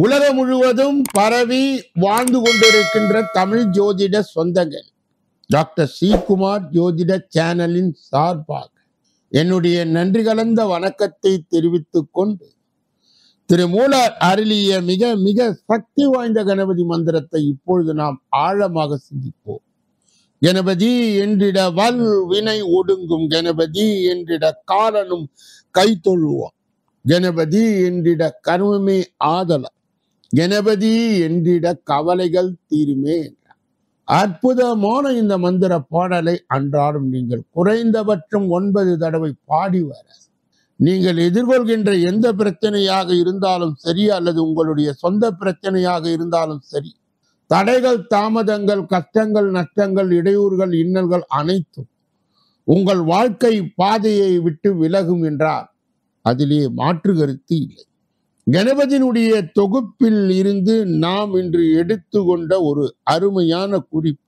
உலகம் முழுவதும் பரவி வாழ்ந்து கொண்டிருக்கின்ற தமிழ் ஜோதிட சொந்தங்கள் டாக்டர் ஸ்ரீகுமார் ஜோதிட சேனலின் சார்பாக என்னுடைய நன்றி கலந்த வணக்கத்தை தெரிவித்துக் கொண்டு திருமூலர் அருளிய மிக மிக சக்தி வாய்ந்த கணபதி மந்திரத்தை இப்பொழுது நாம் ஆழமாக சிந்திப்போம். கணபதி என்றிட வல் வினை ஒடுங்கும், கணபதி என்றிட காலனும் கை தொழுவான், கணபதி என்றிட கர்மமே ஆதல, கணபதி என்றிட கவலைகள் தீருமே. அற்புதமான இந்த மந்திர பாடலை அன்றாடம் நீங்கள் குறைந்தபட்சம் 9 தடவை பாடி வர நீங்கள் எதிர்கொள்கின்ற எந்த பிரச்சனையாக இருந்தாலும் சரி, அல்லது உங்களுடைய சொந்த பிரச்சனையாக இருந்தாலும் சரி, தடைகள், தாமதங்கள், கஷ்டங்கள், நஷ்டங்கள், இடையூறுகள், இன்னல்கள் அனைத்தும் உங்கள் வாழ்க்கை பாதையை விட்டு விலகும் என்றால் அதிலே மாற்று கருத்து இல்லை. கணபதியினுடைய தொகுப்பில் இருந்து நாம் இன்று எடுத்துக்கொண்ட ஒரு அருமையான குறிப்பு,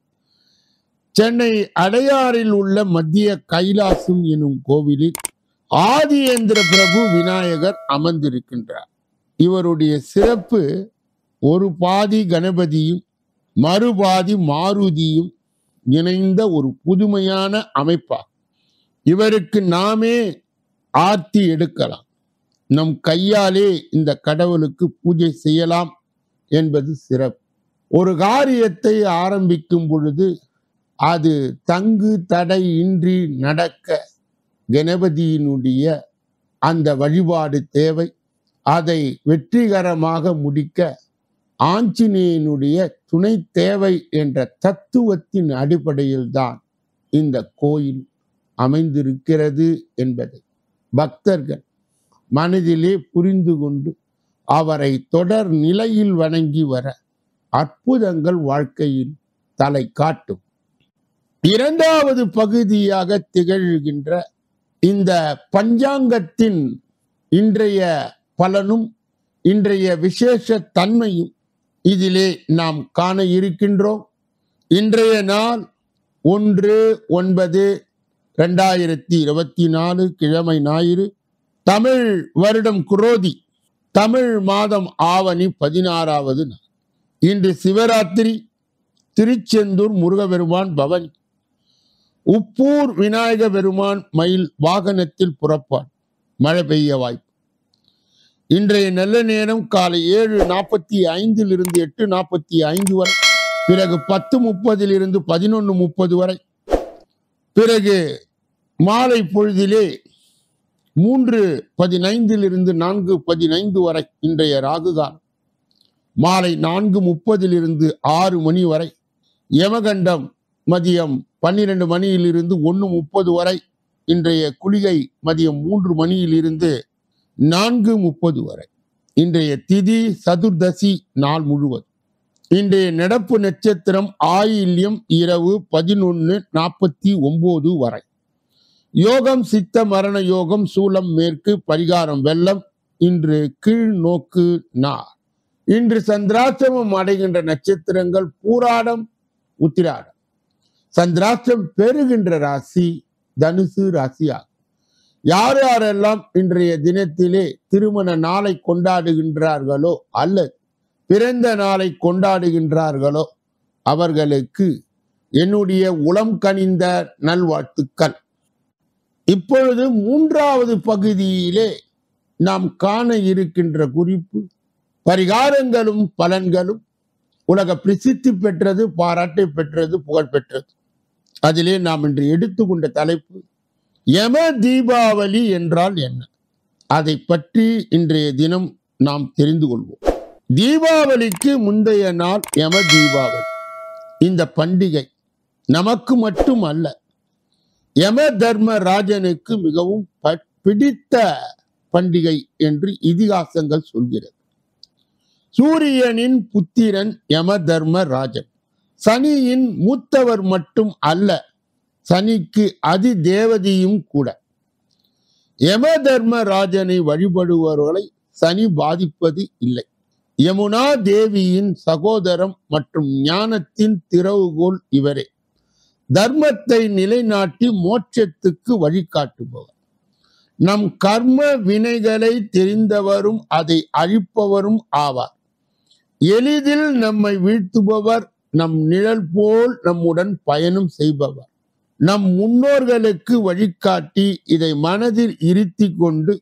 சென்னை அடையாறில் உள்ள மத்திய கைலாசம் எனும் கோவிலில் ஆதியேந்திர பிரபு விநாயகர் அமர்ந்திருக்கின்றார். இவருடைய சிறப்பு, ஒரு பாதி கணபதியும் மறுபாதி மாருதியும் இணைந்த ஒரு புதுமையான அமைப்பாகும். இவருக்கு நாமே ஆர்த்தி எடுக்கலாம், நம் கையாலே இந்த கடவுளுக்கு பூஜை செய்யலாம் என்பது சிறப்பு. ஒரு காரியத்தை ஆரம்பிக்கும் பொழுது அது தங்கு தடை இன்றி நடக்க கணபதியினுடைய அந்த வழிபாடு தேவை. அதை வெற்றிகரமாக முடிக்க ஆஞ்சநேயனுடைய துணை தேவை என்ற தத்துவத்தின் அடிப்படையில் தான் இந்த கோயில் அமைந்திருக்கிறது என்பதை பக்தர்கள் மனதிலே புரிந்து கொண்டு அவரை தொடர் நிலையில் வணங்கி வர அற்புதங்கள் வாழ்க்கையில் தலை காட்டும். இரண்டாவது பகுதியாக திகழ்கின்ற இந்த பஞ்சாங்கத்தின் இன்றைய பலனும் இன்றைய விசேஷ தன்மையும் இதிலே நாம் காண இருக்கின்றோம். இன்றைய நாள் 1/9/2024 கிழமை ஞாயிறு, தமிழ் வருடம் குரோதி, தமிழ் மாதம் ஆவணி 16வது நாள். இன்று சிவராத்திரி. திருச்செந்தூர் முருகபெருமான் பவனி, உப்பூர் விநாயக பெருமான் மயில் வாகனத்தில் புறப்பாடு. மழை பெய்ய வாய்ப்பு. இன்றைய நல்ல நேரம் காலை 7:45 8:45 வரை, பிறகு 10:30 11:30 வரை, பிறகு மாலை பொழுதிலே 3:15 4:15 வரை இன்றைய ராகுகாலம், மாலை 4:30 6 மணி வரை, யமகண்டம் மதியம் 12 மணியிலிருந்து 1:30 வரை, இன்றைய குளிகை மதியம் 3 மணியிலிருந்து 4:30 வரை. இன்றைய திதி சதுர்தசி நாள் முழுவதும். இன்றைய நடப்பு நட்சத்திரம் ஆயில்யம் இரவு 11:49 வரை. யோகம் சித்த மரண யோகம், சூலம் மேற்கு, பரிகாரம் வெள்ளம். இன்று கீழ் நோக்கு நாள். இன்று சந்திராஷ்டமம் அடைகின்ற நட்சத்திரங்கள் பூராடம், உத்திராடம். சந்திராஷ்டம் பெறுகின்ற ராசி தனுசு ராசியாகும். யார் யாரெல்லாம் இன்றைய தினத்திலே திருமண நாளை கொண்டாடுகின்றார்களோ அல்லது பிறந்த நாளை கொண்டாடுகின்றார்களோ அவர்களுக்கு என்னுடைய உளம் கனிந்த நல்வாழ்த்துக்கள். இப்பொழுது மூன்றாவது பகுதியிலே நாம் காண இருக்கின்ற குறிப்பு, பரிகாரங்களும் பலன்களும் உலக பிரசித்தி பெற்றது, பாராட்டை பெற்றது, புகழ் பெற்றது. அதிலே நாம் இன்று எடுத்துக்கொண்ட தலைப்பு, யம தீபாவளி என்றால் என்ன? அதை பற்றி இன்றைய தினம் நாம் தெரிந்து கொள்வோம். தீபாவளிக்கு முந்தைய நாள் யம தீபாவளி. இந்த பண்டிகை நமக்கு மட்டும் அல்ல, யம தர்ம ராஜனுக்கு மிகவும் பிடித்த பண்டிகை என்று இதிகாசங்கள் சொல்கிறது. சூரியனின் புத்திரன் யம தர்ம ராஜன். சனியின் மூத்தவர் மட்டும் அல்ல, சனிக்கு அதி தேவதையும் கூட. யம தர்ம ராஜனை வழிபடுபவர்களை சனி பாதிப்பது இல்லை. யமுனா தேவியின் சகோதரம் மற்றும் ஞானத்தின் திறவுகோல் இவரே. தர்மத்தை நிலைநாட்டி மோட்சத்துக்கு வழிகாட்டுபவர். நம் கர்ம வினைகளை தெரிந்தவரும் அதை அழிப்பவரும் ஆவார். எளிதில் நம்மை வீழ்த்துபவர், நம் நிழல் போல் நம்முடன் பயணம் செய்பவர். நம் முன்னோர்களுக்கு வழிகாட்டி இதை மனதில் இருத்தி கொண்டு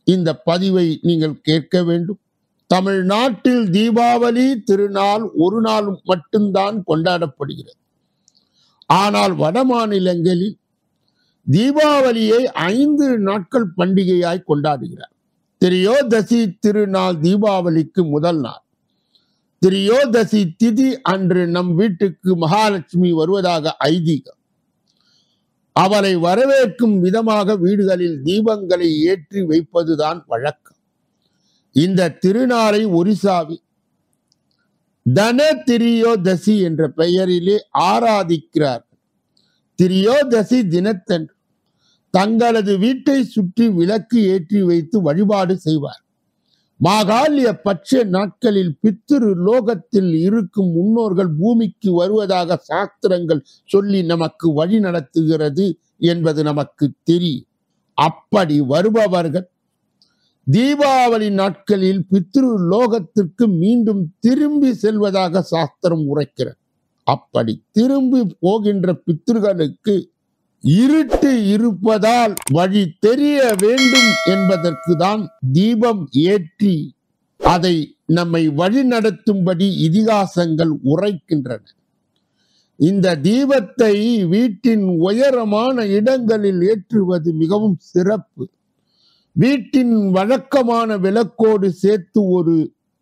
இந்த பதிவை நீங்கள் கேட்க வேண்டும். தமிழ்நாட்டில் தீபாவளி திருநாள் ஒரு நாள் மட்டும்தான் கொண்டாடப்படுகிறது. ஆனால் வட மாநிலங்களில் தீபாவளியை 5 நாட்கள் பண்டிகையாய் கொண்டாடுகிறார். திரியோதசி திருநாள் தீபாவளிக்கு முதல் நாள். திரியோதசி திதி அன்று நம் வீட்டுக்கு மகாலட்சுமி வருவதாக ஐதீகம். அவளை வரவேற்கும் விதமாக வீடுகளில் தீபங்களை ஏற்றி வைப்பதுதான் வழக்கம். இந்த திருநாளை ஒரிசாவில் தன திரியோதசி என்ற பெயரிலே ஆராதிக்கிறார்கள். திரியோதசி தினத்தன்று தங்களது வீட்டை சுற்றி விளக்கு ஏற்றி வைத்து வழிபாடு செய்வார். மாகாளிய பட்ச நாட்களில் பித்ரு லோகத்தில் இருக்கும் முன்னோர்கள் பூமிக்கு வருவதாக சாஸ்திரங்கள் சொல்லி நமக்கு வழி நடத்துகிறது என்பது நமக்கு தெரியும். அப்படி வருபவர்கள் தீபாவளி நாட்களில் பித்ரு லோகத்திற்கு மீண்டும் திரும்பி செல்வதாக சாஸ்திரம் உரைக்கிறது. அப்படி திரும்பி போகின்ற பித்ருகளுக்கு இருட்டு இருப்பதால் வழி தெரிய வேண்டும் என்பதற்கு தான் தீபம் ஏற்றி அதை நம்மை வழி நடத்தும்படி இதிகாசங்கள் உரைக்கின்றன. இந்த தீபத்தை வீட்டின் உயரமான இடங்களில் ஏற்றுவது மிகவும் சிறப்பு. வீட்டின் வழக்கமான விளக்கோடு சேர்த்து ஒரு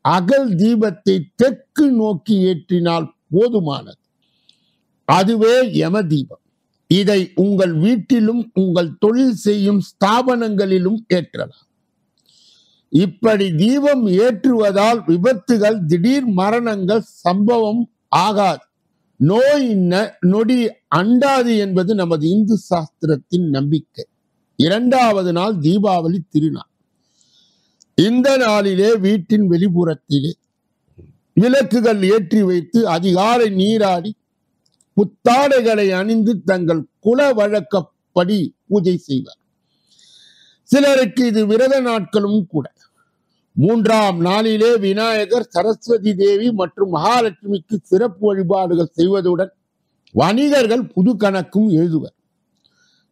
அகல் தீபத்தை தெற்கு நோக்கி ஏற்றினால் போதுமானது. அதுவே யம தீபம். இதை உங்கள் வீட்டிலும் உங்கள் தொழில் செய்யும் ஸ்தாபனங்களிலும் ஏற்றலாம். இப்படி தீபம் ஏற்றுவதால் விபத்துகள், திடீர் மரணங்கள் சம்பவம் ஆகாது, நோய் நொடி அண்டாது என்பது நமது இந்து சாஸ்திரத்தின் நம்பிக்கை. 2வது நாள் தீபாவளி திருநாள். இந்த நாளிலே வீட்டின் வெளிப்புறத்திலே விளக்குகள் ஏற்றி வைத்து அதிகாலை நீராடி புத்தாடைகளை அணிந்து தங்கள் குல வழக்கப்படி பூஜை செய்வார். சிலருக்கு இது விரத நாட்களும் கூட. 3ஆம் நாளிலே விநாயகர், சரஸ்வதி தேவி மற்றும் மகாலட்சுமிக்கு சிறப்பு வழிபாடுகள் செய்வதுடன் வணிகர்கள் புது கணக்கும் எழுதுவர்.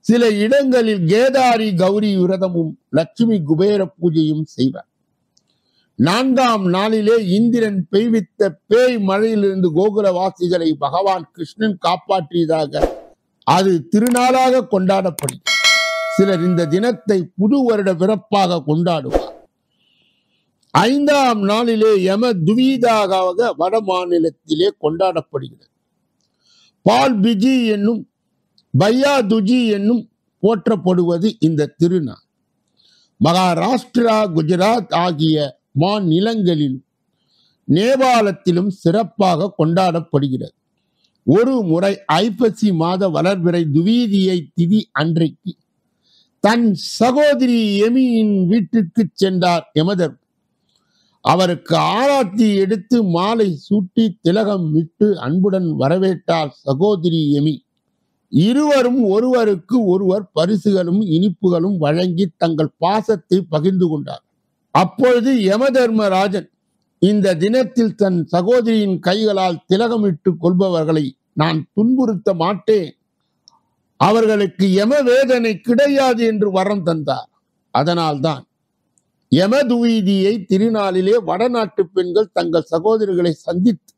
சில இடங்களில் கேதாரி கௌரி விரதமும் லட்சுமி குபேர பூஜையும் செய்வார். 4ஆம் நாளிலே இந்திரன் பெய்வித்த பேய் மழையிலிருந்து கோகுலவாசிகளை பகவான் கிருஷ்ணன் காப்பாற்றியதாக அது திருநாளாக கொண்டாடப்படுகிறது. சிலர் இந்த தினத்தை புது வருட பிறப்பாக கொண்டாடுவார். 5ஆம் நாளிலே யம துவிதாக வட மாநிலத்திலே கொண்டாடப்படுகிறது. பால் பிஜி என்னும் பையா துஜி என்னும் போற்றப்படுவது இந்த திருநாள். மகாராஷ்டிரா, குஜராத் ஆகிய மாநிலங்களிலும் நேபாளத்திலும் சிறப்பாக கொண்டாடப்படுகிறது. ஒரு முறை ஐப்பசி மாத வளர்பிறை துவீதியை திதி அன்றைக்கு தன் சகோதரி எமியின் வீட்டிற்கு சென்றார் யமதர்மர். அவருக்கு ஆராத்தி எடுத்து மாலை சூட்டி திலகம் விட்டு அன்புடன் வரவேற்றார் சகோதரி எமி. இருவரும் ஒருவருக்கு ஒருவர் பரிசுகளும் இனிப்புகளும் வழங்கி தங்கள் பாசத்தை பகிர்ந்து கொண்டார். அப்பொழுது யமதர்மராஜன் இந்த தினத்தில் தன் சகோதரியின் கைகளால் திலகமிட்டு கொள்பவர்களை நான் துன்புறுத்த மாட்டேன், அவர்களுக்கு யம வேதனை கிடையாது என்று வரம் தந்தார். அதனால்தான் யமதுவீதியை திருநாளிலே வடநாட்டு பெண்கள் தங்கள் சகோதரிகளை சந்தித்து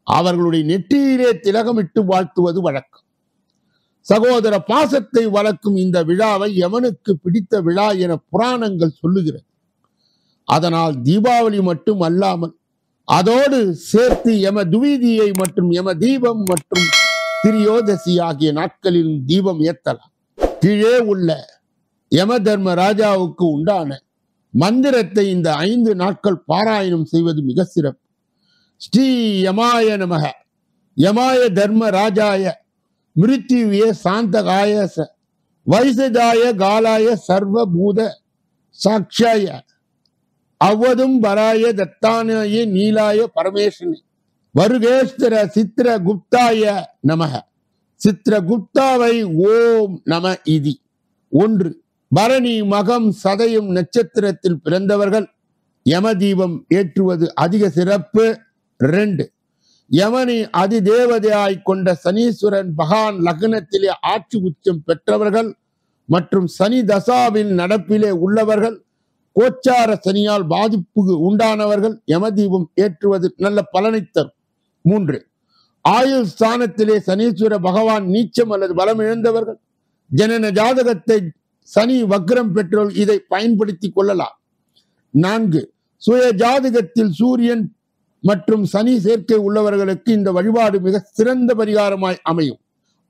அவர்களுடைய நெற்றியிலே திலகமிட்டு வாழ்த்துவது வழக்கம். சகோதர பாசத்தை வளர்க்கும் இந்த விழாவை யமனுக்கு பிடித்த விழா என புராணங்கள் சொல்லுகிறது. அதனால் தீபாவளி மட்டும் அல்லாமல் அதோடு சேர்த்து யம துவீதியை மற்றும் யம தீபம் மற்றும் திரியோதசி ஆகிய நாட்களிலும் தீபம் ஏற்றலாம். கீழே உள்ள யம தர்ம ராஜாவுக்கு உண்டான மந்திரத்தை இந்த 5 நாட்கள் பாராயணம் செய்வது மிக சிறப்பு. ஸ்ரீ யமாய நமக, யமாய தர்ம ராஜாய, மிருத்யுவே சாந்தகாய, வைசதாய காலாய, சர்வபூத சாட்சாய, அவ்வதும் பராய தத்தானாய நீலாய பரமேஸ்வரனே, வருகேஸ்வர சித்திர குப்தாய நமக. சித்திர குப்தாவை ஓம் நம இதி. 1. பரணி, மகம், சதயம் நட்சத்திரத்தில் பிறந்தவர்கள் யம தீபம் ஏற்றுவது அதிக சிறப்பு. 2, யமனை அதிதேவதையாய் கொண்ட சனீஸ்வரன் பகவான் லக்னத்திலே ஆட்சி உச்சம் பெற்றவர்கள் மற்றும் சனி தசாவில் நடப்பிலே உள்ளவர்கள், கோச்சார சனியால் பாதிப்பு உண்டானவர்கள் யம தீபம் ஏற்றுவது நல்ல பலனை தரும். 3, ஆயுள் ஸ்தானத்திலே சனீஸ்வர பகவான் நீச்சம் அல்லது பலம் இழந்தவர்கள், ஜனன ஜாதகத்தை சனி வக்ரம் பெற்றவர்கள் இதை பயன்படுத்தி கொள்ளலாம். 4, சுய ஜாதகத்தில் சூரியன் மற்றும் சனி சேர்க்கை உள்ளவர்களுக்கு இந்த வழிபாடு மிக சிறந்த பரிகாரமாய் அமையும்.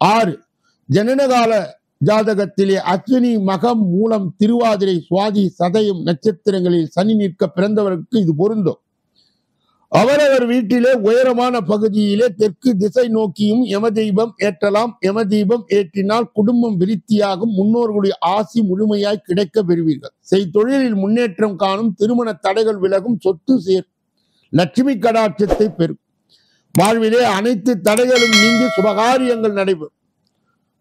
6, ஜனனகால ஜாதகத்திலே அஸ்வினி மகம் மூலம் திருவாதிரை சுவாதி சதயம் நட்சத்திரங்களில் சனி நிற்க பிறந்தவர்களுக்கு இது பொருந்தும். அவரவர் வீட்டிலே உயரமான பகுதியிலே தெற்கு திசை நோக்கியும் யம தீபம் ஏற்றலாம். யம தீபம் ஏற்றினால் குடும்பம் விருத்தியாகும், முன்னோர்களுடைய ஆசி முழுமையாய் கிடைக்க பெறுவீர்கள். செய்தொழிலில் முன்னேற்றம் காணும், திருமண தடைகள் விலகும், சொத்து சேர், லட்சுமி கடாட்சத்தை பெறும். வாழ்விலே அனைத்து தடைகளும் நீங்கி சுபகாரியங்கள் நடைபெறும்.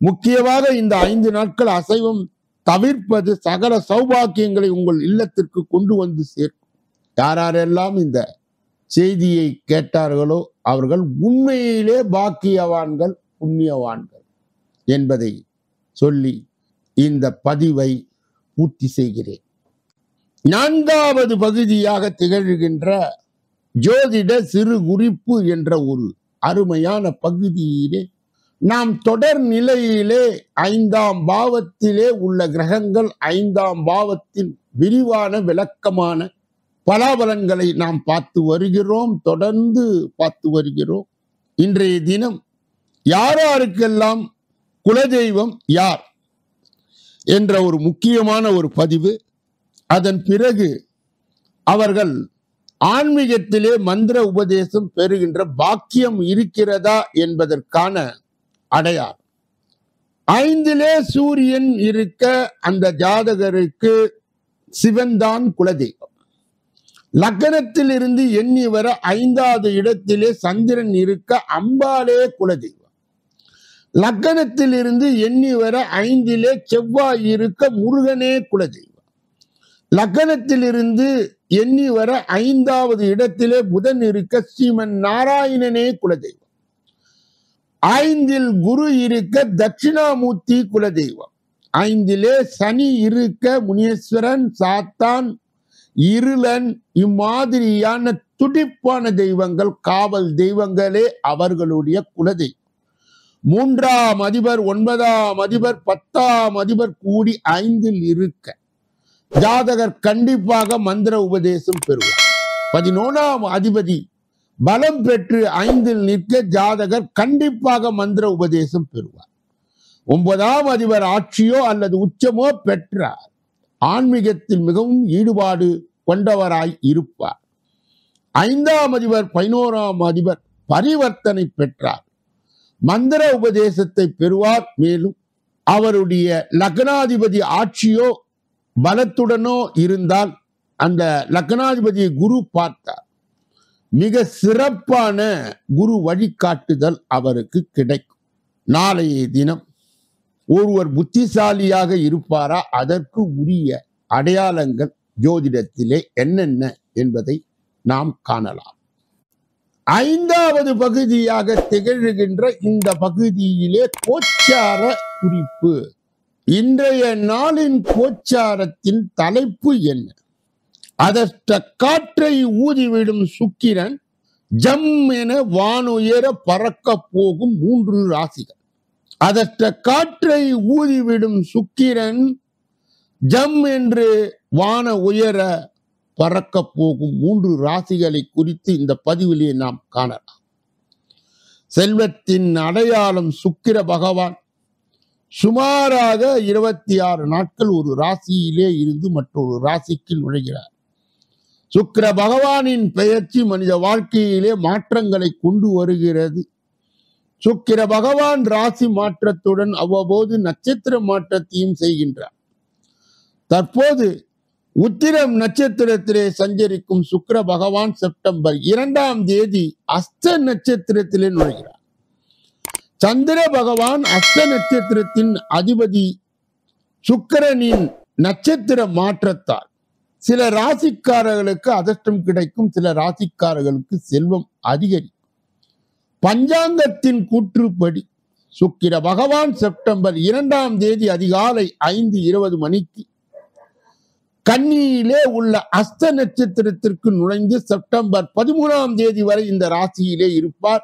முக்கியமாக இந்த 5 நாட்கள் அசைவம் தவிர்ப்பது சகல சௌபாக்கியங்களை உங்கள் இல்லத்திற்கு கொண்டு வந்து சேர்க்கும். யாரெல்லாம் இந்த செய்தியை கேட்டார்களோ அவர்கள் உண்மையிலே பாக்கியவான்கள், புண்ணியவான்கள் என்பதை சொல்லி இந்த பதிவை பூர்த்தி செய்கிறேன். 4வது பகுதியாக திகழ்கின்ற ஜோதிட சிறு குறிப்பு என்ற ஒரு அருமையான பகுதியிலே நாம் தொடர் நிலையிலே 5ஆம் பாவத்திலே உள்ள கிரகங்கள் 5ஆம் பாவத்தின் விரிவான விளக்கமான பலாபலன்களை நாம் பார்த்து வருகிறோம், தொடர்ந்து பார்த்து வருகிறோம். இன்றைய தினம் யாருக்கெல்லாம் குலதெய்வம் யார் என்ற ஒரு முக்கியமான ஒரு பதிவு. அதன் பிறகு அவர்கள் ஆன்மீகத்திலே மந்திர உபதேசம் பெறுகின்ற பாக்கியம் இருக்கிறதா என்பதற்கான அடையாளம். 5லே சூரியன் இருக்க அந்த ஜாதகருக்கு சிவன்தான் குலதெய்வம். லக்னத்தில் இருந்து எண்ணி வர 5வது இடத்திலே சந்திரன் இருக்க அம்பாலே குலதெய்வம். லக்னத்தில் இருந்து எண்ணி வர 5லே செவ்வாய் இருக்க முருகனே குலதெய்வம். லக்னத்தில் இருந்து எண்ணி வர 5வது இடத்திலே புதன் இருக்க ஸ்ரீமன் நாராயணனே குலதெய்வம். 5ல் குரு இருக்க தட்சிணாமூர்த்தி குலதெய்வம். 5லே சனி இருக்க முனீஸ்வரன், சாத்தான், இருளன், இம்மாதிரியான துடிப்பான தெய்வங்கள், காவல் தெய்வங்களே அவர்களுடைய குலதெய்வம். 3ஆம் அதிபர், 9ஆம் அதிபர், 10ஆம் அதிபர் கூடி 5ல் இருக்க ஜாதகர் கண்டிப்பாக மந்திர உபதேசம் பெறுவார். 11ஆம் அதிபதி பலம் பெற்று 5ல் நிற்க ஜாதகர் கண்டிப்பாக மந்திர உபதேசம் பெறுவார். 9ஆம் அதிபர் ஆட்சியோ அல்லது உச்சமோ பெற்றார் ஆன்மீகத்தில் மிகவும் ஈடுபாடு கொண்டவராய் இருப்பார். 5ஆம் அதிபர் 11ஆம் அதிபர் பரிவர்த்தனை பெற்றார் மந்திர உபதேசத்தை பெறுவார். மேலும் அவருடைய லக்னாதிபதி ஆட்சியோ பலத்துடனோ இருந்தால் அந்த லக்னாதிபதியை குரு பார்த்தார், மிக சிறப்பான குரு வழிகாட்டுதல் அவருக்கு கிடைக்கும். நாளைய தினம் ஒருவர் புத்திசாலியாக இருப்பாரா, அதற்கு உரிய அடையாளங்கள் ஜோதிடத்திலே என்னென்ன என்பதை நாம் காணலாம். 5வது பகுதியாக திகழ்கின்ற இந்த பகுதியிலே கோச்சார குறிப்பு. இன்றைய நாளின் கோச்சாரத்தின் தலைப்பு என்ன? அதற்ற காற்றை ஊதிவிடும் சுக்கிரன் ஜம் என வானுயர பறக்க போகும் 3 ராசிகள். அதற்ற காற்றை ஊதிவிடும் சுக்கிரன் ஜம் என்று வான உயர பறக்க போகும் 3 ராசிகளை குறித்து இந்த பதிவிலே நாம் காணலாம். செல்வத்தின் அடையாளம் சுக்கிர பகவான் சுமாராக 26 நாட்கள் ஒரு ராசியிலே இருந்து மற்றொரு ராசிக்கு நுழைகிறார். சுக்கிர பகவானின் பெயர்ச்சி மனித வாழ்க்கையிலே மாற்றங்களை கொண்டு வருகிறது. சுக்கிர பகவான் ராசி மாற்றத்துடன் அவ்வப்போது நட்சத்திர மாற்றத்தையும் செய்கின்றார். தற்போது உத்திரம் நட்சத்திரத்திலே சஞ்சரிக்கும் சுக்கிர பகவான் செப்டம்பர் 2ஆம் தேதி அஸ்த நட்சத்திரத்திலே நுழைகிறார். சந்திர பகவான் அஸ்த நட்சத்திரத்தின் அதிபதி சுக்கிரனின் நட்சத்திர மாற்றத்தால் சில ராசிக்காரர்களுக்கு அதிர்ஷ்டம் கிடைக்கும், சில ராசிக்காரர்களுக்கு செல்வம் அதிகரிக்கும். பஞ்சாங்கத்தின் கூற்றுப்படி சுக்கிர பகவான் செப்டம்பர் 2ஆம் தேதி அதிகாலை 5:20 மணிக்கு கன்னியிலே உள்ள அஸ்த நட்சத்திரத்திற்கு நுழைந்து செப்டம்பர் 13ஆம் தேதி வரை இந்த ராசியிலே இருப்பார்.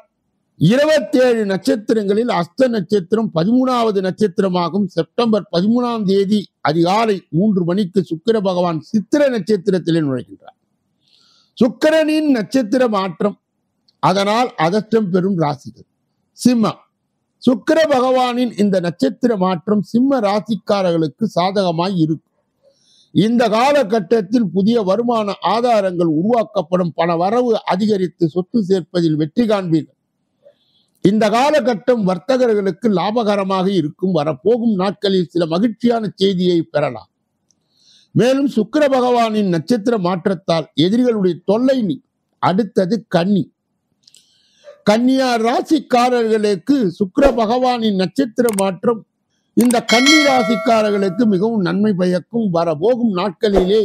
27 நட்சத்திரங்களில் அஸ்த நட்சத்திரம் 13வது நட்சத்திரமாகும். செப்டம்பர் 13ஆம் தேதி அதிகாலை 3 மணிக்கு சுக்கிர பகவான் சித்திர நட்சத்திரத்திலே நுழைகின்றார். சுக்கிரனின் நட்சத்திர மாற்றம், அதனால் அதிர்ஷ்டம் பெறும் ராசிகள் சிம்மம். சுக்கிர பகவானின் இந்த நட்சத்திர மாற்றம் சிம்ம ராசிக்காரர்களுக்கு சாதகமாய் இருக்கும். இந்த காலகட்டத்தில் புதிய வருமான ஆதாரங்கள் உருவாக்கப்படும், பண வரவு அதிகரித்து சொத்து சேர்ப்பதில் வெற்றி காண்பீர்கள். இந்த காலகட்டம் வர்த்தகர்களுக்கு லாபகரமாக இருக்கும். வரப்போகும் நாட்களில் சில மகிழ்ச்சியான செய்தியை பெறலாம். மேலும் சுக்கிர பகவானின் நட்சத்திர மாற்றத்தால் எதிரிகளுடைய தொல்லை நீ. அடுத்தது கன்னி. கன்னியா ராசிக்காரர்களுக்கு சுக்கிர பகவானின் நட்சத்திர மாற்றம் இந்த கன்னி ராசிக்காரர்களுக்கு மிகவும் நன்மை பயக்கும். வரப்போகும் நாட்களிலே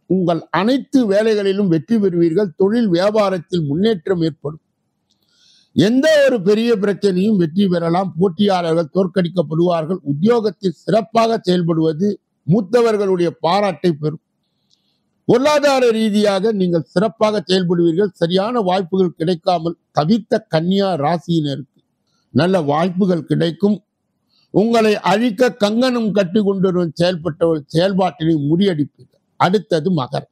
உங்கள் அனைத்து வேலைகளிலும் வெற்றி பெறுவீர்கள். தொழில் வியாபாரத்தில் முன்னேற்றம் ஏற்படும். எந்த ஒரு பெரிய பிரச்சனையும் வெற்றி பெறலாம். போட்டியாளர்கள் தோற்கடிக்கப்படுவார்கள். உத்தியோகத்தில் சிறப்பாக செயல்படுவது மூத்தவர்களுடைய பாராட்டை பெறும். பொருளாதார ரீதியாக நீங்கள் சிறப்பாக செயல்படுவீர்கள். சரியான வாய்ப்புகள் கிடைக்காமல் தவித்த கன்னியா ராசியினருக்கு நல்ல வாய்ப்புகள் கிடைக்கும். உங்களை அழிக்க கங்கணம் கட்டி கொண்டு செயல்பாட்டினை முறியடிப்பீர்கள். அடுத்தது மகரம்.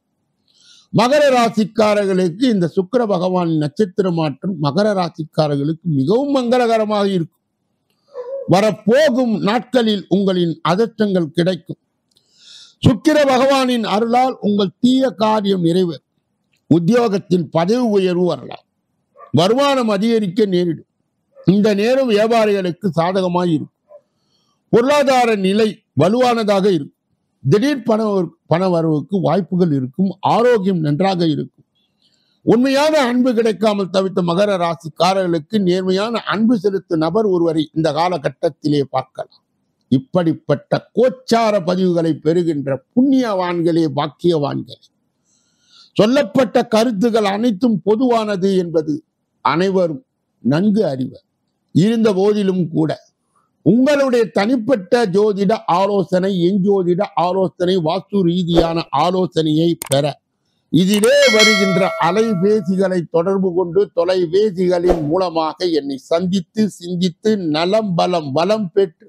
மகர ராசிக்காரர்களுக்கு இந்த சுக்கிர பகவானின் நட்சத்திர மாற்றம் மகர ராசிக்காரர்களுக்கு மிகவும் மங்களகரமாக இருக்கும். வரப்போகும் நாட்களில் உங்களின் அதிர்ஷ்டங்கள் கிடைக்கும். சுக்கிர பகவானின் அருளால் உங்கள் தீய காரியம் நிறைவேறும். உத்தியோகத்தில் பதவி உயர்வு வரலாம். வருமானம் அதிகரிக்க நேரிடும். இந்த நேரம் வியாபாரிகளுக்கு சாதகமாய் இருக்கும். பொருளாதார நிலை வலுவானதாக இருக்கும். திடீர் பண வரவுக்கு வாய்ப்புகள் இருக்கும். ஆரோக்கியம் நன்றாக இருக்கும். உண்மையான அன்பு கிடைக்காமல் தவித்த மகர ராசிக்காரர்களுக்கு நேர்மையான அன்பு செலுத்தும் நபர் ஒருவரை இந்த காலகட்டத்திலே பார்க்கலாம். இப்படிப்பட்ட கோச்சார பதிவுகளை பெறுகின்ற புண்ணியவான்களே, பாக்கியவான்களே. சொல்லப்பட்ட கருத்துக்கள் அனைத்தும் பொதுவானது என்பது அனைவரும் நன்கு அறிவர். இருந்த போதிலும் கூட உங்களுடைய தனிப்பட்ட ஜோதிட ஆலோசனை, எஞ்சோதிட ஆலோசனை, வாஸ்து ரீதியான ஆலோசனையை பெற இதிலே வருகின்ற அலைபேசிகளை தொடர்பு கொண்டு தொலைபேசிகளின் மூலமாக என்னை சந்தித்து சிந்தித்து நலம் பலம் வளம் பெற்று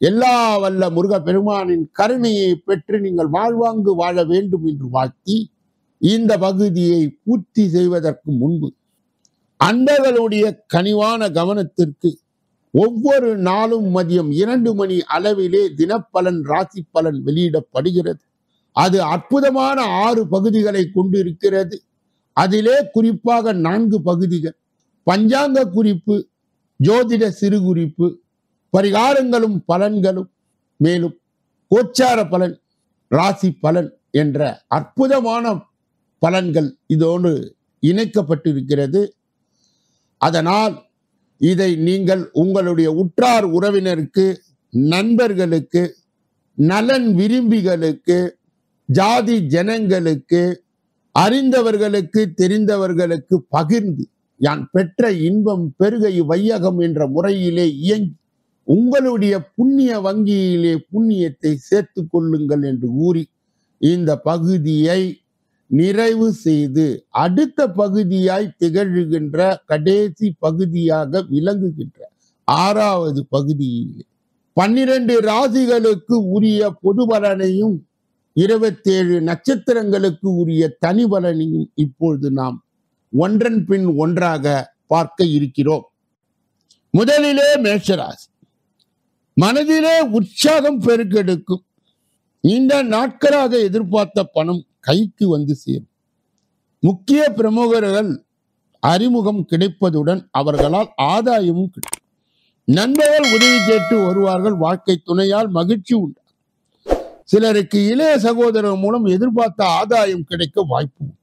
எல்லா வல்ல முருக பெருமானின் கருணையை பெற்று நீங்கள் வாழ்வாங்கு வாழ வேண்டும் என்று வாழ்த்தி இந்த பகுதியை பூர்த்தி செய்வதற்கு முன்பு அன்பர்களுடைய கனிவான கவனத்திற்கு ஒவ்வொரு நாளும் மதியம் 2 மணி அளவிலே தினப்பலன் ராசி பலன் வெளியிடப்படுகிறது. அது அற்புதமான 6 பகுதிகளை கொண்டு இருக்கிறது. அதிலே குறிப்பாக 4 பகுதிகள்: பஞ்சாங்க குறிப்பு, ஜோதிட சிறு குறிப்பு, பரிகாரங்களும் பலன்களும், மேலும் கோச்சார பலன், ராசி பலன் என்ற அற்புதமான பலன்கள் இதோடு இணைக்கப்பட்டிருக்கிறது. அதனால் இதை நீங்கள் உங்களுடைய உற்றார் உறவினருக்கு, நண்பர்களுக்கு, நலன் விரும்பிகளுக்கு, ஜாதி ஜனங்களுக்கு, அறிந்தவர்களுக்கு, தெரிந்தவர்களுக்கு பகிர்ந்து யான் பெற்ற இன்பம் பெருகை வையகம் என்ற முறையிலே இயங்கி உங்களுடைய புண்ணிய வங்கியிலே புண்ணியத்தை சேர்த்து கொள்ளுங்கள் என்று கூறி இந்த பகுதியை நிறைவு செய்து அடுத்த பகுதியாய் திகழ்கின்ற கடைசி பகுதியாக விளங்குகின்ற 6வது பகுதியிலே 12 ராசிகளுக்கு உரிய பொது பலனையும் 27 நட்சத்திரங்களுக்கு உரிய தனி பலனையும் இப்பொழுது நாம் ஒன்றன் பின் ஒன்றாக பார்க்க இருக்கிறோம். முதலிலே மேஷராசி. மனதிலே உற்சாகம் பெருக்கெடுக்கும். நீண்ட நாட்களாக எதிர்பார்த்த பணம் கைக்கு வந்து சேரும். முக்கிய பிரமுகர்கள் அறிமுகம் கிடைப்பதுடன் அவர்களால் ஆதாயமும் கிடைக்கும். நண்பர்கள் உதவி கேட்டு வருவார்கள். வாழ்க்கை துணையால் மகிழ்ச்சி உண்டு. சிலருக்கு இளைய சகோதரர் மூலம் எதிர்பார்த்த ஆதாயம் கிடைக்க வாய்ப்பு உண்டு.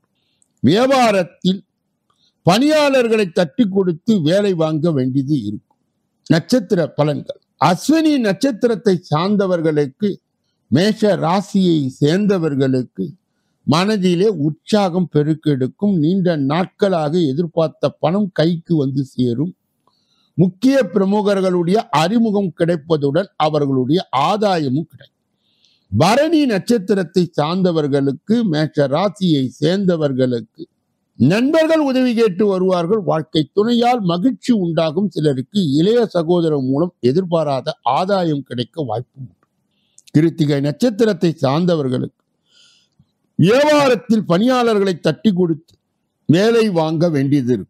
வியாபாரத்தில் பணியாளர்களை தட்டி கொடுத்து வேலை வாங்க வேண்டியது இருக்கும். நட்சத்திர பலன்கள். அஸ்வினி நட்சத்திரத்தை சார்ந்தவர்களுக்கு, மேஷ ராசியை சேர்ந்தவர்களுக்கு மனதிலே உற்சாகம் பெருக்கெடுக்கும். நீண்ட நாட்களாக எதிர்பார்த்த பணம் கைக்கு வந்து சேரும். முக்கிய பிரமுகர்களுடைய அறிமுகம் கிடைப்பதுடன் அவர்களுடைய ஆதாயமும் கிடைக்கும். பரணி நட்சத்திரத்தை சார்ந்தவர்களுக்கு, மேஷ ராசியை சேர்ந்தவர்களுக்கு நண்பர்கள் உதவி கேட்டு வருவார்கள். வாழ்க்கை துணையால் மகிழ்ச்சி உண்டாகும். சிலருக்கு இளைய சகோதரர் மூலம் எதிர்பாராத ஆதாயம் கிடைக்க வாய்ப்பு உண்டு. கிருத்திகை நட்சத்திரத்தை சார்ந்தவர்களுக்கு வியாபாரத்தில் பணியாளர்களை தட்டி கொடுத்து வேலை வாங்க வேண்டியது இருக்கும்.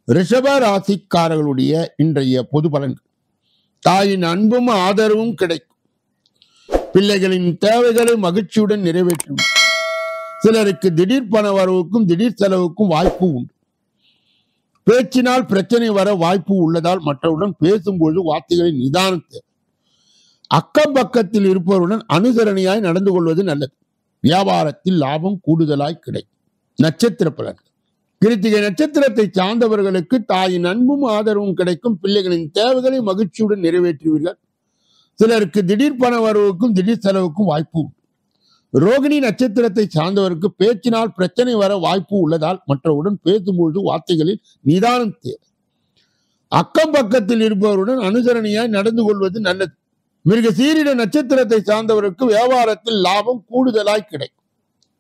ரிஷப ராசிக்காரர்களுடைய இன்றைய பொது பலன்கள். தாயின் அன்பும் ஆதரவும் கிடைக்கும். பிள்ளைகளின் தேவைகளை மகிழ்ச்சியுடன் நிறைவேற்றும். சிலருக்கு திடீர் பண வரவுக்கும் திடீர் செலவுக்கும் வாய்ப்பு உண்டு. பேச்சினால் பிரச்சனை வர வாய்ப்பு உள்ளதால் மற்றவுடன் பேசும்போது வார்த்தைகளின் நிதானத்தை. அக்கம் பக்கத்தில் இருப்பவருடன் அனுசரணையாய் நடந்து கொள்வது நல்லது. வியாபாரத்தில் லாபம் கூடுதலாய் கிடைக்கும். நட்சத்திர பலன்கள். கிருத்திகை நட்சத்திரத்தை சார்ந்தவர்களுக்கு தாயின் அன்பும் ஆதரவும் கிடைக்கும். பிள்ளைகளின் தேவைகளை மகிழ்ச்சியுடன் நிறைவேற்றுவீர்கள். சிலருக்கு திடீர் பண வரவுக்கும் திடீர் செலவுக்கும் வாய்ப்பு உண்டு. ரோகிணி நட்சத்திரத்தை சார்ந்தவருக்கு பேச்சினால் பிரச்சனை வர வாய்ப்பு உள்ளதால் மற்றவுடன் பேசும்போது வார்த்தைகளில் நிதானம் தேவை. அக்கம் பக்கத்தில் இருப்பவருடன் அனுசரணையாய் நடந்து கொள்வது நல்லது. மிருக சீரிட நட்சத்திரத்தை சார்ந்தவருக்கு வியாபாரத்தில் லாபம் கூடுதலாய் கிடைக்கும்.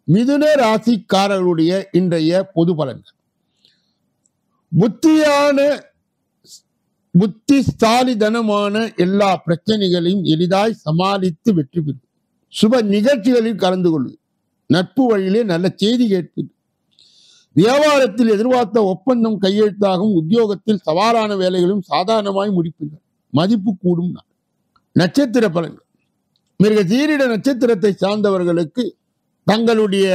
மிதுன ராசிக்காரர்களுடைய இன்றைய பொது பலன்கள். புத்திசாலித்தனமான எல்லா பிரச்சனைகளையும் எளிதாய் சமாளித்து வெற்றி பெறும். சுப நிகழ்ச்சிகளில் கலந்து கொள்வது. நட்பு வழியிலே நல்ல செய்தி கேட்பது. வியாபாரத்தில் எதிர்பார்த்த ஒப்பந்தம் கையெழுத்தாகும். உத்தியோகத்தில் சவாலான வேலைகளும் சாதாரணமாய் முடிப்பீர்கள். மதிப்பு கூடும். நட்சத்திர பலன்கள். மிருக சீரிட நட்சத்திரத்தை சார்ந்தவர்களுக்கு தங்களுடைய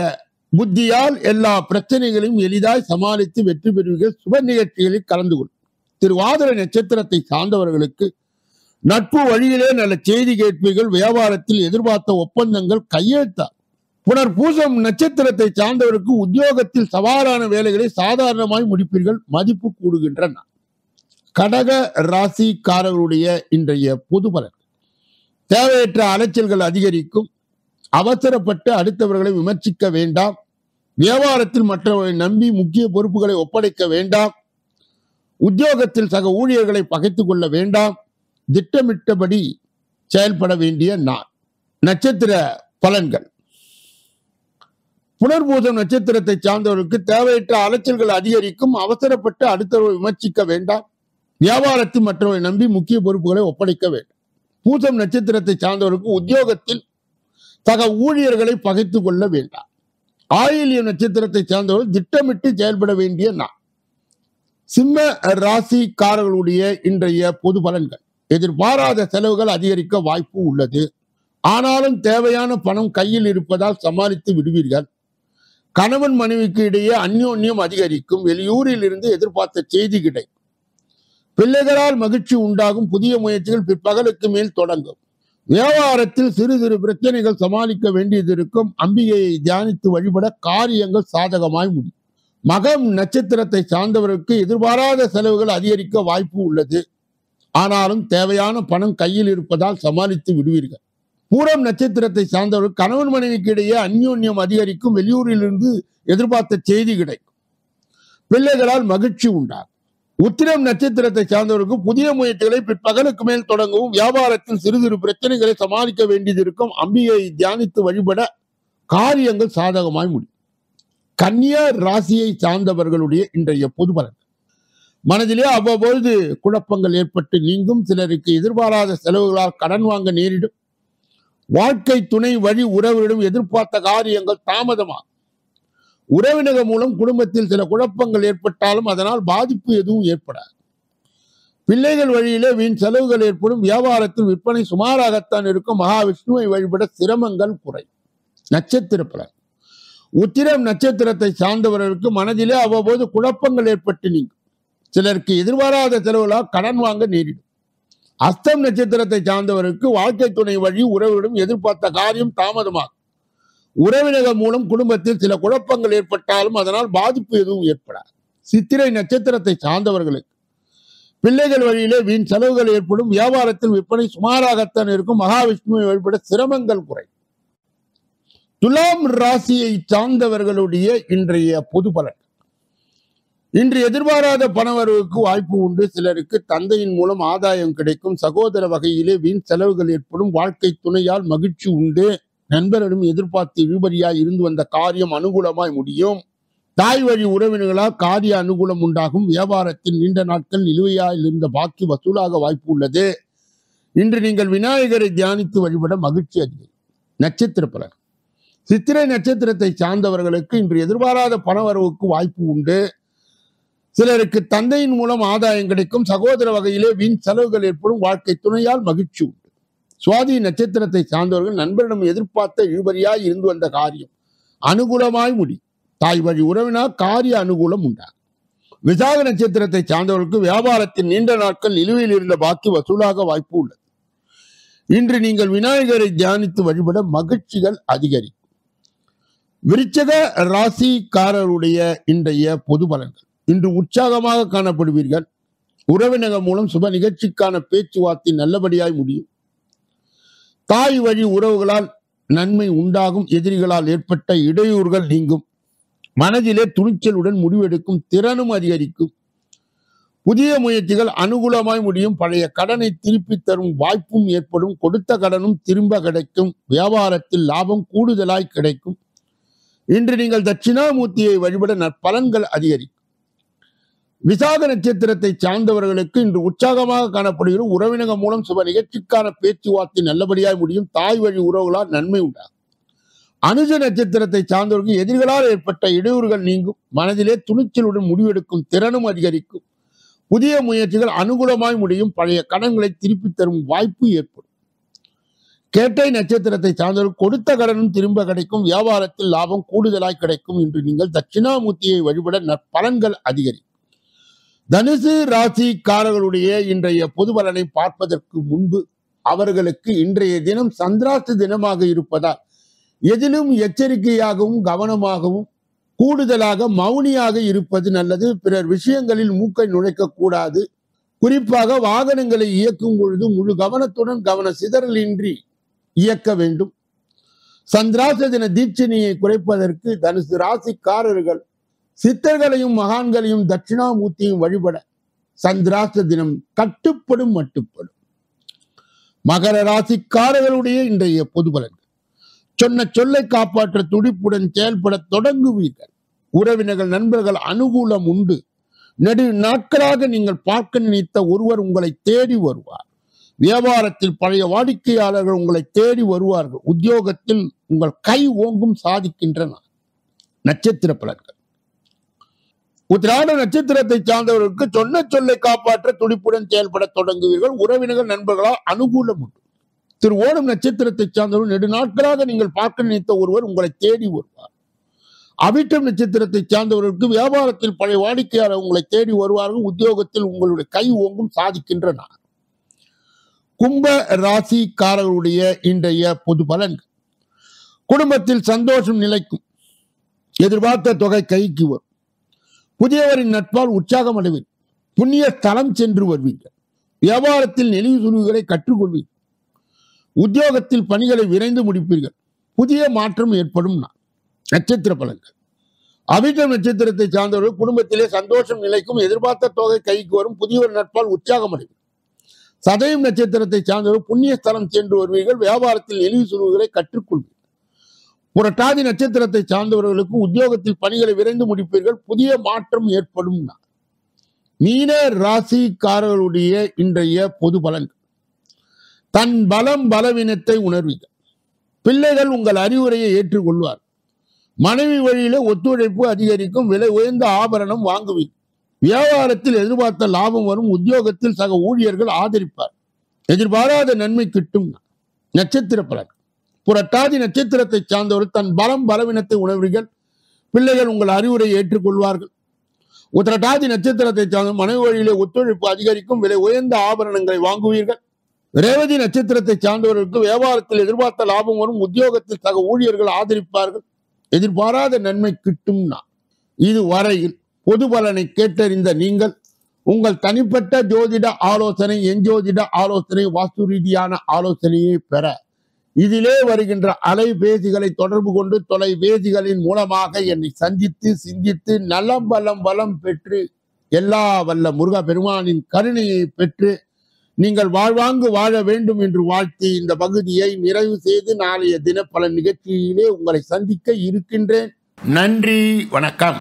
புத்தியால் எல்லா பிரச்சனைகளையும் எளிதாய் சமாளித்து வெற்றி பெறுவீர்கள். சுப நிகழ்ச்சிகளில் கலந்து கொள்ளும். திருவாதிரை நட்சத்திரத்தை சார்ந்தவர்களுக்கு நட்பு வழியிலே நல்ல செய்தி கேட்பீர்கள். வியாபாரத்தில் எதிர்பார்த்த ஒப்பந்தங்கள் கையெழுத்தாகும். புனர்பூசம் நட்சத்திரத்தை சார்ந்தவருக்கு உத்தியோகத்தில் சவாலான வேலைகளை சாதாரணமாய் முடிப்பீர்கள். மதிப்பு கூடுகின்றன. கடக ராசிக்காரர்களுடைய இன்றைய பொது பலன். தேவையற்ற அலைச்சல்கள் அதிகரிக்கும். அவசரப்பட்டு அடுத்தவர்களை விமர்சிக்க வேண்டாம். வியாபாரத்தில் மற்றவர்களை நம்பி முக்கிய பொறுப்புகளை ஒப்படைக்க வேண்டாம். உத்தியோகத்தில் சக ஊழியர்களை பகைத்துக் கொள்ள வேண்டாம். திட்டமிட்டபடி செயல்பட வேண்டிய நாள். நட்சத்திர பலன்கள். புனர்பூசம் நட்சத்திரத்தை சார்ந்தவருக்கு தேவையற்ற அலைச்சல்கள் அதிகரிக்கும். அவசரப்பட்டு அடுத்தவர்களை விமர்சிக்க வேண்டாம். வியாபாரத்தில் மற்றவர்களை நம்பி முக்கிய பொறுப்புகளை ஒப்படைக்க வேண்டும். பூசம் நட்சத்திரத்தை சார்ந்தவருக்கு உத்தியோகத்தில் சக ஊழியர்களை பகைத்துக் கொள்ள வேண்டாம். ஆயில்ய நட்சத்திரத்தை சார்ந்தவர்கள் திட்டமிட்டு செயல்பட வேண்டிய நாள். சிம்ம ராசிக்காரர்களுடைய இன்றைய பொது பலன்கள். எதிர்பாராத செலவுகள் அதிகரிக்க வாய்ப்பு உள்ளது. ஆனாலும் தேவையான பணம் கையில் இருப்பதால் சமாளித்து விடுவீர்கள். கணவன் மனைவிக்கு இடையே அந்யோன்யம் அதிகரிக்கும். வெளியூரில் இருந்து எதிர்பார்த்த செய்தி கிடைக்கும். பிள்ளைகளால் மகிழ்ச்சி உண்டாகும். புதிய முயற்சிகள் பிற்பகலுக்கு மேல் தொடங்கும். வியாபாரத்தில் சிறு சிறு பிரச்சனைகள் சமாளிக்க வேண்டியது இருக்கும். அம்பிகையை தியானித்து வழிபட காரியங்கள் சாதகமாய் முடியும். மகம் நட்சத்திரத்தை சார்ந்தவருக்கு எதிர்பாராத செலவுகள் அதிகரிக்க வாய்ப்பு உள்ளது. ஆனாலும் தேவையான பணம் கையில் இருப்பதால் சமாளித்து விடுவீர்கள். பூரம் நட்சத்திரத்தை சார்ந்தவர்கள் கணவன் மனைவிக்கு இடையே அந்யோன்யம் அதிகரிக்கும். வெளியூரில் இருந்து எதிர்பார்த்த செய்தி கிடைக்கும். பிள்ளைகளால் மகிழ்ச்சி உண்டாகும். உத்திரம் நட்சத்திரத்தை சார்ந்தவருக்கு புதிய முயற்சிகளை பிற்பகலுக்கு மேல் தொடங்கவும். வியாபாரத்தில் சிறு சிறு பிரச்சனைகளை சமாளிக்க வேண்டியது இருக்கும். அம்பிகையை தியானித்து வழிபட காரியங்கள் சாதகமாய் முடியும். கன்னியா ராசியை சார்ந்தவர்களுடைய இன்றைய பொது பலன். மனதிலே அவ்வப்பொழுது குழப்பங்கள் ஏற்பட்டு நீங்கும். சிலருக்கு எதிர்பாராத செலவுகளால் கடன் வாங்க நேரிடும். வாழ்க்கை துணை வழி உறவிடம் எதிர்பார்த்த காரியங்கள் தாமதமாகும். உறவினர் மூலம் குடும்பத்தில் சில குழப்பங்கள் ஏற்பட்டாலும் அதனால் பாதிப்பு எதுவும் ஏற்படாது. பிள்ளைகள் வழியிலே வீண் செலவுகள் ஏற்படும். வியாபாரத்தில் விற்பனை சுமாராகத்தான் இருக்கும். மகாவிஷ்ணுவை வழிபட சிரமங்கள் குறையும். நட்சத்திர பலன். உத்திரம் நட்சத்திரத்தை சார்ந்தவர்களுக்கு மனதிலே அவ்வப்போது குழப்பங்கள் ஏற்பட்டு நீங்கும். சிலருக்கு எதிர்பாராத செலவுகளால் கடன் வாங்க நேரிடும். அஸ்தம் நட்சத்திரத்தை சார்ந்தவருக்கு வாழ்க்கை துணை வழி உறவிடம் எதிர்பார்த்த காரியம் தாமதமாகும். உறவினர் மூலம் குடும்பத்தில் சில குழப்பங்கள் ஏற்பட்டாலும் அதனால் பாதிப்பு எதுவும் ஏற்படாது. சித்திரை நட்சத்திரத்தை சார்ந்தவர்களுக்கு பிள்ளைகள் வழியிலே வீண் செலவுகள் ஏற்படும். வியாபாரத்தில் விற்பனை சுமாராகத்தான் இருக்கும். மகாவிஷ்ணுவை வழிபட சிரமங்கள் குறை. துலாம் ராசியை சார்ந்தவர்களுடைய இன்றைய பொது பலன். இன்று எதிர்பாராத பணவரவுக்கு வாய்ப்பு உண்டு. சிலருக்கு தந்தையின் மூலம் ஆதாயம் கிடைக்கும். சகோதர வகையிலே வீண் செலவுகள் ஏற்படும். வாழ்க்கை துணையால் மகிழ்ச்சி உண்டு. நண்பர்களும் எதிர்பார்த்து இழுபறியாய் இருந்து வந்த காரியம் அனுகூலமாய் முடியும். தாய் வழி உறவினர்களால் காரிய அனுகூலம் உண்டாகும். வியாபாரத்தில் நீண்ட நாட்கள் நிலுவையாய் இருந்த பாக்கி வசூலாக வாய்ப்பு உள்ளது. இன்று நீங்கள் விநாயகரை தியானித்து வழிபட மகிழ்ச்சி அதிகம். நட்சத்திர பலன். சித்திரை நட்சத்திரத்தை சார்ந்தவர்களுக்கு இன்று எதிர்பாராத பணவரவுக்கு வாய்ப்பு உண்டு. சிலருக்கு தந்தையின் மூலம் ஆதாயம் கிடைக்கும். சகோதர வகையிலே வீண் செலவுகள் ஏற்படும். வாழ்க்கை துணையால் மகிழ்ச்சி உண்டு. சுவாதி நட்சத்திரத்தை சார்ந்தவர்கள் நண்பரிடம் எதிர்பார்த்த இழுபறியாய் இருந்து வந்த காரியம் அனுகூலமாய் முடியும். தாய் வழி உறவினால் காரிய அனுகூலம் உண்டாகும். விசாக நட்சத்திரத்தை சார்ந்தவர்களுக்கு வியாபாரத்தின் நீண்ட நாட்கள் நிலுவையில் இருந்த பாக்கி வசூலாக வாய்ப்பு உள்ளது. இன்று நீங்கள் விநாயகரை தியானித்து வழிபட மகிழ்ச்சிகள் அதிகரிக்கும். விருச்சிக ராசிக்காரருடைய இன்றைய பொது பலன்கள். இன்று உற்சாகமாக காணப்படுவீர்கள். உறவினர்கள் மூலம் சுப நிகழ்ச்சிக்கான பேச்சுவார்த்தை நல்லபடியாய் முடியும். தாய் வழி உறவுகளால் நன்மை உண்டாகும். எதிரிகளால் ஏற்பட்ட இடையூறுகள் நீங்கும். மனதிலே துணிச்சலுடன் முடிவெடுக்கும் திறனும் அதிகரிக்கும். புதிய முயற்சிகள் அனுகூலமாய் முடியும். பழைய கடனை திருப்பி தரும் வாய்ப்பும் ஏற்படும். கொடுத்த கடனும் திரும்ப கிடைக்கும். வியாபாரத்தில் லாபம் கூடுதலாய் கிடைக்கும். இன்று நீங்கள் தட்சிணாமூர்த்தியை வழிபட நற்பலன்கள் அதிகரிக்கும். விசாக நட்சத்திரத்தை சார்ந்தவர்களுக்கு இன்று உற்சாகமாக காணப்படுகிற. உறவினர்கள் மூலம் சுப நிகழ்ச்சிக்கான பேச்சுவார்த்தை நல்லபடியாய் முடியும். தாய் வழி உறவுகளால் நன்மை உண்டாகும். அனுஜ நட்சத்திரத்தை சார்ந்தவர்களுக்கு எதிரிகளால் ஏற்பட்ட இடையூறுகள் நீங்கும். மனதிலே துணிச்சலுடன் முடிவெடுக்கும் திறனும் அதிகரிக்கும். புதிய முயற்சிகள் அனுகூலமாய் முடியும். பழைய கடன்களை திருப்பி தரும் வாய்ப்பு ஏற்படும். கேட்டை நட்சத்திரத்தை சார்ந்தவர்கள் கொடுத்த கடனும் திரும்ப கிடைக்கும். வியாபாரத்தில் லாபம் கூடுதலாய் கிடைக்கும். இன்று நீங்கள் தட்சிணாமூர்த்தியை வழிபட நற்பலன்கள் அதிகரிக்கும். தனுசு ராசிக்காரர்களுடைய இன்றைய பொது பலனை பார்ப்பதற்கு முன்பு அவர்களுக்கு இன்றைய தினம் சந்திராஷ்ட தினமாக இருப்பதால் எதிலும் எச்சரிக்கையாகவும் கவனமாகவும் கூடுதலாக மௌனியாக இருப்பது நல்லது. பிறர் விஷயங்களில் மூக்கை நுழைக்க கூடாது. குறிப்பாக வாகனங்களை இயக்கும் பொழுது முழு கவனத்துடன் கவன சிதறலின்றி இயக்க வேண்டும். சந்திராஷ்ட தின தீட்சணியை குறைப்பதற்கு தனுசு ராசிக்காரர்கள் சித்தர்களையும் மகான்களையும் தட்சிணாமூர்த்தியும் வழிபட சந்திராஷ்ட தினம் கட்டுப்படும் மட்டுப்படும். மகர ராசிக்காரர்களுடைய இன்றைய பொது பலன்கள். சொன்ன சொல்லை காப்பாற்ற துடிப்புடன் செயல்பட தொடங்குவீர்கள். உறவினர்கள் நண்பர்கள் அனுகூலம் உண்டு. நெடு நாட்களாக நீங்கள் பார்க்க நினைத்த ஒருவர் உங்களை தேடி வருவார். வியாபாரத்தில் பழைய வாடிக்கையாளர்கள் உங்களை தேடி வருவார்கள். உத்தியோகத்தில் உங்கள் கை ஓங்கும் சாதிக்கின்றன. நட்சத்திர பலன்கள். உத்திராட நட்சத்திரத்தை சார்ந்தவர்களுக்கு சொன்ன சொல்லை காப்பாற்ற துடிப்புடன் செயல்பட தொடங்குவீர்கள். உறவினர்கள் நண்பர்களால் அனுகூலம் உண்டு. திருவோணம் நட்சத்திரத்தை சார்ந்தவர்கள் நெடுநாட்களாக நீங்கள் பார்க்க நினைத்த ஒருவர் உங்களை தேடி வருவார். அவிட்டம் நட்சத்திரத்தை சார்ந்தவர்களுக்கு வியாபாரத்தில் பழைய வாடிக்கையாளர் உங்களை தேடி வருவார்கள். உத்தியோகத்தில் உங்களுடைய கை ஓங்கும் சாதிக்கின்றன. கும்ப ராசிக்காரர்களுடைய இன்றைய பொது பலன்கள். குடும்பத்தில் சந்தோஷம் நிலைக்கும். எதிர்பார்த்த தொகை கைக்கு வரும். புதியவரின் நட்பால் உற்சாகம் அடைவீர்கள். புண்ணிய ஸ்தலம் சென்று வருவீர்கள். வியாபாரத்தில் நெளிவு சுழிவுகளை கற்றுக்கொள்வீர்கள். உத்தியோகத்தில் பணிகளை விரைந்து முடிப்பீர்கள். புதிய மாற்றம் ஏற்படும். நட்சத்திர பலன்கள். அவிட்டம் நட்சத்திரத்தை சார்ந்தவர்கள் குடும்பத்திலே சந்தோஷம் நிலைக்கும். எதிர்பார்த்த தொகை கைக்கு வரும். புதியவர் நட்பால் உற்சாகம் அடைவீர்கள். சதயம் நட்சத்திரத்தை சார்ந்தவர்கள் புண்ணிய ஸ்தலம் சென்று வருவீர்கள். வியாபாரத்தில் நெளிவு சுழிவுகளை கற்றுக்கொள்வீர்கள். புரட்டாதி நட்சத்திரத்தை சார்ந்தவர்களுக்கு உத்தியோகத்தில் பணிகளை விரைந்து முடிப்பீர்கள். புதிய மாற்றம் ஏற்படும். மீன ராசிக்காரர்களுடைய இன்றைய பொது பலன்கள். தன் பலம் பலவீனத்தை உணர்வீர்கள். பிள்ளைகள் உங்கள் அறிவுரையை ஏற்றுக்கொள்வார். மனைவி வழியில ஒத்துழைப்பு அதிகரிக்கும். விலை உயர்ந்த ஆபரணம் வாங்குவீர்கள். வியாபாரத்தில் எதிர்பார்த்த லாபம் வரும். உத்தியோகத்தில் சக ஊழியர்கள் ஆதரிப்பார். எதிர்பாராத நன்மை கிட்டும். நட்சத்திர பலன். புரட்டாதி நட்சத்திரத்தை சார்ந்தவர் தன் பலம் பலவீனத்தை உணர்வீர்கள். பிள்ளைகள் உங்கள் அறிவுரையை ஏற்றுக்கொள்வார்கள். உத்திரட்டாதி நட்சத்திரத்தை சார்ந்த மனைவி வழியிலே ஒத்துழைப்பு அதிகரிக்கும். விலை உயர்ந்த ஆபரணங்களை வாங்குவீர்கள். ரேவதி நட்சத்திரத்தை சார்ந்தவர்களுக்கு வியாபாரத்தில் எதிர்பார்த்த லாபம் வரும். உத்தியோகத்தில் சக ஊழியர்கள் ஆதரிப்பார்கள். எதிர்பாராத நன்மை கிட்டும். இதுவரையில் பொது பலனை கேட்டறிந்த நீங்கள் உங்கள் தனிப்பட்ட ஜோதிட ஆலோசனை, எஞ்சோதிட ஆலோசனை, வாஸ்து ரீதியான ஆலோசனையை பெற இதிலே வருகின்ற அலைபேசிகளை தொடர்பு கொண்டு தொலைபேசிகளின் மூலமாக என்னை சந்தித்து சிந்தித்து நலம் வளம் பெற்று எல்லா வல்ல முருக பெருமானின் கருணையை பெற்று நீங்கள் வாழ்வாங்கு வாழ வேண்டும் என்று வாழ்த்தி இந்த பகுதியை நிறைவு செய்து நாளைய தினப்பலன் நிகழ்ச்சியிலே உங்களை சந்திக்க இருக்கின்றேன். நன்றி, வணக்கம்.